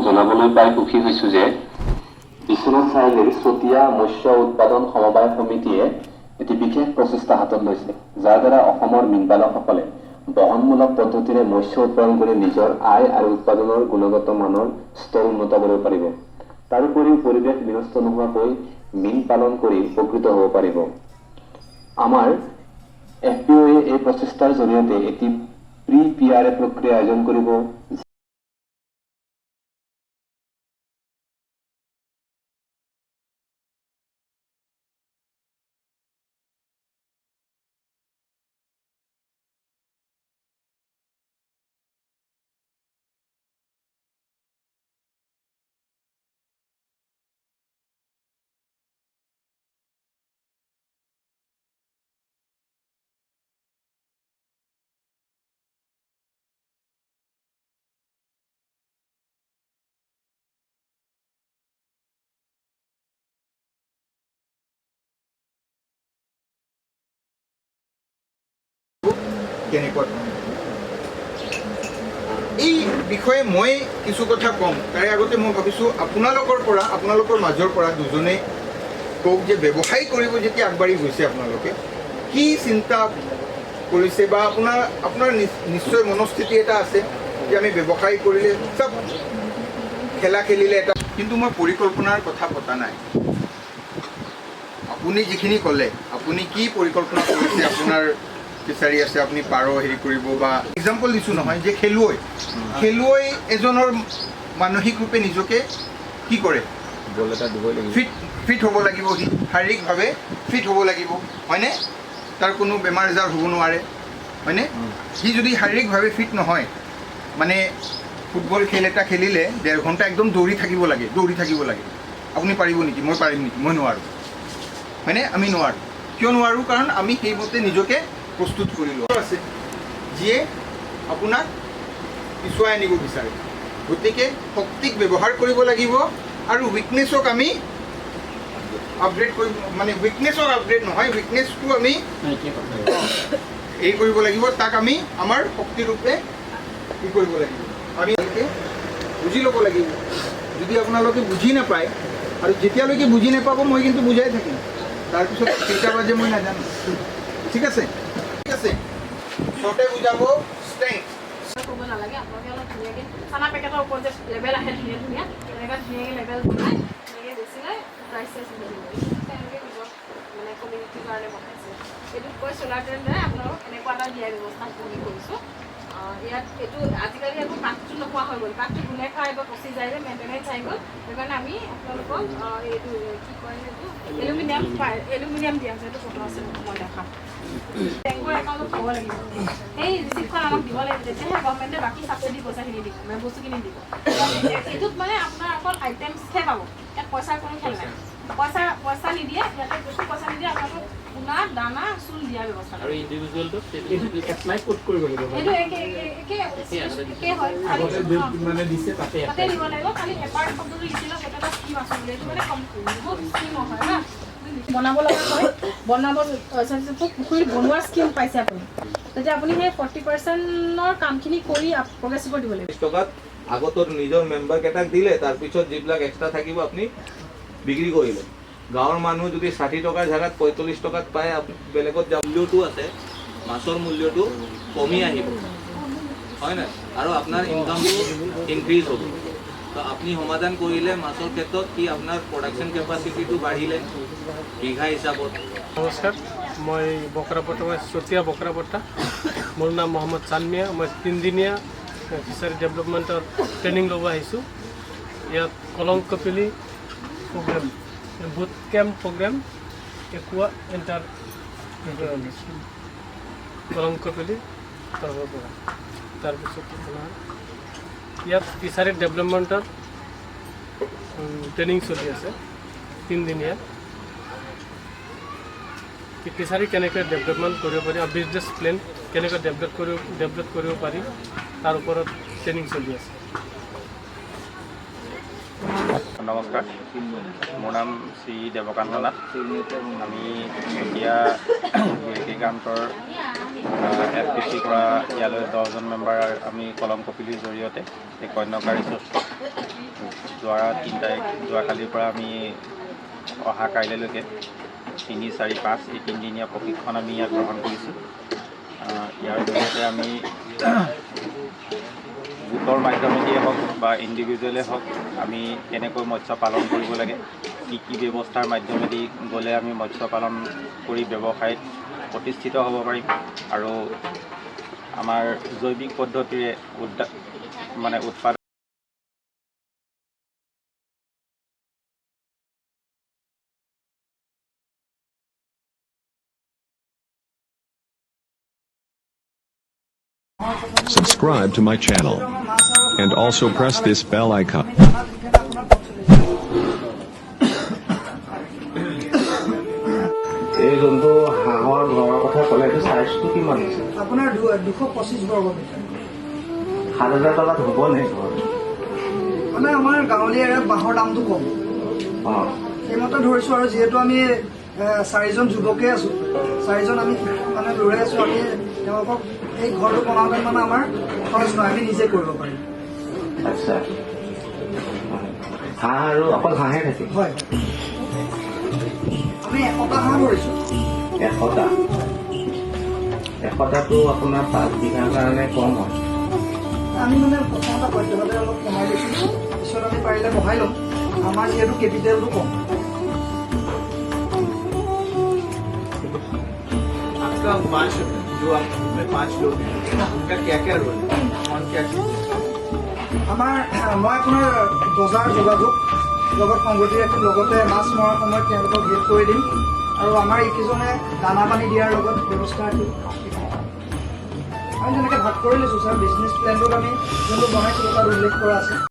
জনাবলৈ পাই সুখী হৈছোঁ যে বিশ্বনাথ চাৰিআলিৰ চতিয়া মৎস্য উৎপাদন সমবায় সমিতিয়ে এটি বিশেষ প্ৰচেষ্টা হাতত লৈছে, যাৰ দ্বাৰা অসমৰ মীনপালকসকলে বহনমূলক পদ্ধতিৰে মৎস্য উৎপাদন কৰি নিজৰ আয় আৰু উৎপাদনৰ গুণগত মানৰ স্তৰ উন্নত কৰিব পাৰিব। তাৰোপৰিও পৰিৱেশ বিনষ্ট নোহোৱাকৈ মীন পালন কৰি উপকৃত হ'ব পাৰিব। আমাৰ FPOয়ে এই প্ৰচেষ্টাৰ জৰিয়তে এটি প্ৰি-PRA প্ৰক্ৰিয়া আয়োজন কৰিব। এই বিষয়ে মই কিছু কথা কম। তাৰে আগতে মই ভাবিছোঁ আপোনালোকৰ মাজৰ পৰা দুজনে কওক যে ব্যৱসায় কৰিব যেতিয়া আগবাঢ়ি গৈছে আপোনালোকে কি চিন্তা কৰিছে, বা আপোনাৰ নিশ্চয় মনস্থিতি এটা আছে যে আমি ব্যৱসায় কৰিলে চব খেলা খেলিলে এটা, কিন্তু মই পৰিকল্পনাৰ কথা পতা নাই। আপুনি যিখিনি ক'লে আপুনি কি পৰিকল্পনা কৰিছে, আপোনাৰ ফিচাৰী আছে, আপুনি পাৰ হেৰি কৰিব, বা এক্সাম্পল দিছোঁ নহয় যে খেলুৱৈ এজনৰ মানসিক ৰূপে নিজকে কি কৰে, ফিট হ'ব লাগিব, সি শাৰীৰিকভাৱে ফিট হ'ব লাগিব, হয়নে? তাৰ কোনো বেমাৰ আজাৰ হ'ব নোৱাৰে, হয়নে? সি যদি শাৰীৰিকভাৱে ফিট নহয়, মানে ফুটবল খেল এটা খেলিলে 1.5 ঘণ্টা একদম দৌৰি থাকিব লাগে। আপুনি পাৰিব নেকি? মই পাৰিম নেকি? মই নোৱাৰোঁ, হয়নে? আমি নোৱাৰোঁ। কিয় নোৱাৰোঁ? কাৰণ আমি সেইমতে নিজকে প্ৰস্তুত কৰি লোৱা আছে, যিয়ে আপোনাক পিছুৱাই আনিব বিচাৰে। গতিকে শক্তিক ব্যৱহাৰ কৰিব লাগিব আৰু উইকনেছক আমি আপগ্ৰেড কৰিব, মানে উইকনেছক আপগ্ৰেড নহয়, উইকনেছটো আমি এই কৰিব লাগিব, তাক আমি আমাৰ শক্তিৰূপে কি কৰিব লাগিব, আমি বুজি ল'ব লাগিব। যদি আপোনালোকে বুজি নাপায়, আৰু যেতিয়ালৈকে বুজি নাপাব মই কিন্তু বুজাই থাকিম, তাৰপিছত কেইটা বাজে মই নাজানো। ঠিক আছে? শ্বৰ্টে বুজাব ষ্ট্ৰেংথ ক'ব নালাগে। আপোনালোকে অলপ ধুনীয়াকৈ চানা পেকেটৰ ওপৰত যে লেবেল আহে ধুনীয়া তেনেকৈ ধুনীয়াকৈ লেবেল বনাই তেনেকৈ বেছিলে প্ৰাইচ চাইজ তেওঁলোকে নিজৰ মানে কমিউনিটিৰ কাৰণে বনাইছে। এইটোত কৈ চ'লাৰ ট্ৰেণ্ডে আপোনালোকক এনেকুৱা এটা দিয়াৰ ব্যৱস্থা আমি কৰিছোঁ। ইয়াত এইটো আজিকালি আকৌ কাঠটো নোপোৱা হৈ গ'ল, কাঠটো গুণে খাই বা পচি যায় যে মেইনটেনেঞ্চ আহি গ'ল। সেইকাৰণে আমি আপোনালোকক এইটো কি কয়, এইটো এলুমিনিয়াম দিয়া আছে। এইটো ফটো আছে, মই দেখাম। বেংকৰ একাউণ্টত থ'ব লাগিব, সেই ৰিচিপ্টখন আমাক দিব লাগিব, তেতিয়াহে গভৰ্ণমেণ্টে বাকী ছাবচিডি পইচাখিনি দিব, মানে বস্তুখিনি দিব। এইটোত মানে আপোনাৰ অকল আইটেমছহে পাব, ইয়াত পইচাৰ কোনো খেল নাই। পইচা নিদিয়ে, ইয়াতে বস্তু পইচা নিদিয়ে, আপোনালোকক পোনা দানা চুল দিয়াৰ ব্যৱস্থা। আৰু ইণ্ডিভিজুৱেলটো এপ্লাই ক'ত কৰিব লাগিব? সেইটো একে হয়, মানে দিছে তাতে দিব লাগিব। খালি এপাৰ্ট শব্দটো লিখিলে সেইটো এটা স্কিম আছে বুলি, এইটো মানে বহুত স্কিম হয় না, বনাব লগা হয়। পুখুৰীত বনোৱাৰ স্কিম পাইছে আপুনি, তেতিয়া আপুনি সেই 40%ৰ কামখিনি কৰি প্ৰগ্ৰেছিভ দিব লাগিব। টকাত আগতৰ নিজৰ মেম্বাৰকেইটাক দিলে, তাৰপিছত যিবিলাক এক্সট্ৰা থাকিব আপুনি বিক্ৰী কৰিলে। গাঁৱৰ মানুহ যদি 60 টকাৰ জেগাত 45 টকাত পায়, বেলেগত মূল্যটো আছে, মাছৰ মূল্যটো কমি আহিব, হয় নাই? আৰু আপোনাৰ ইনকামটো ইনক্ৰিজ হ'ব। তো আপুনি সমাধান কৰিলে মাছৰ ক্ষেত্ৰত কি আপোনাৰ প্ৰডাকশ্যন কেপাচিটিটো বাঢ়িলে বিঘা হিচাপত। নমস্কাৰ, মই বকৰাপট্টা, মই চতিয়া বকৰাপট্টা। মোৰ নাম মহম্মদ চানমিয়া। মই 3 দিনীয়া ফিচাৰী ডেভেলপমেণ্টৰ ট্ৰেইনিং ল'ব আহিছোঁ। ইয়াত কলংকপিলি প্ৰগ্ৰেম, বুট কেম্প প্ৰগ্ৰেম, একুৱা এণ্টাৰ কলংকপিলি তৰফৰ পৰা। তাৰপিছত আপোনাৰ ইয়াত ফিচাৰী ডেভেলপমেণ্টৰ ট্ৰেইনিং চলি আছে 3 দিনীয়া। ফিচাৰী কেনেকৈ ডেভেলপমেণ্ট কৰিব পাৰি আৰু বিজনেছ প্লেন কেনেকৈ ডেভেলপ কৰিব পাৰি তাৰ ওপৰত ট্ৰেইনিং চলি আছে। নমস্কাৰ, মোৰ নাম শ্ৰী দেৱকান্ত নাথ। আমি এতিয়া এগ্ৰিকালচাৰ FPC পৰা ইয়ালৈ 10জন মেম্বাৰ আমি কলম কপিলিৰ জৰিয়তে এই কন্যাকা ৰিচৰ্চত যোৱাকালিৰ পৰা আমি অহা কাইলৈলৈকে 3, 4, 5 এই 3দিনীয়া প্ৰশিক্ষণ আমি ইয়াত গ্ৰহণ কৰিছোঁ। ইয়াৰ জৰিয়তে আমি গোটৰ মাধ্যমেদিয়ে হওক বা ইণ্ডিভিজুৱেলে হওক আমি কেনেকৈ মৎস্য পালন কৰিব লাগে, কি ব্যৱস্থাৰ মাধ্যমেদি গ'লে আমি মৎস্য পালন কৰি ব্যৱসায়ত প্ৰতিষ্ঠিত হ'ব পাৰিম আৰু আমাৰ জৈৱিক পদ্ধতিৰে উৎপাদন Subscribe to my channel and also press this bell icon. এই যোনটো হাঁহৰ ঘৰৰ কথা ক'লে এইটো চাইজটো কিমান আছে? আপোনাৰ 225 বৰ্গ মিটাৰ। 7,000 টকাত হ'ব নে ঘৰ? মানে আমাৰ গাঁৱলীয়া এৰিয়াত বাঁহৰ দামটো কম। সেইমতে ধৰিছোঁ আৰু যিহেতু আমি 4জন যুৱকে আছোঁ, 4জন আমি মানে দৌৰাই আছোঁ, আমি তেওঁলোকক এই ঘৰটো বনাওঁতে মানে আমাৰ খৰচ নহয়, আমি নিজে কৰিব পাৰিম। আচ্ছা, হাঁহ আৰু অকল হাঁহে থাকে? হয়, আমি 100টা হাঁহ ধৰিছোঁ। 100টাটো আপোনাৰ 5 বিঘাৰ কাৰণে কম হয়। আমি মানে প্ৰথমতে সদ্যহতে অলপ কমাই লৈছোঁ, পিছত আমি পাৰিলে বঢ়াই ল'ম। আমাৰ যিহেতু কেপিটেলটো কম। आपका मांस जो आप 5 लोग हैं उनका क्या क्या रोल है और क्या আমাৰ মই আপোনাৰ বজাৰ যোগাযোগ লগত সংগতি ৰাখি লগতে মাছ মৰাৰ সময়ত তেওঁলোকক হেল্প কৰি দিম আৰু আমাৰ এইকেইজনে দানা পানী দিয়াৰ লগত ব্যৱস্থা ৰাখিম। আমি তেনেকৈ ভাগ কৰি লৈছোঁ ছাৰ। বিজনেছ প্লেনটোত আমি যোনটো বনাইছিলোঁ তাত উল্লেখ কৰা আছে।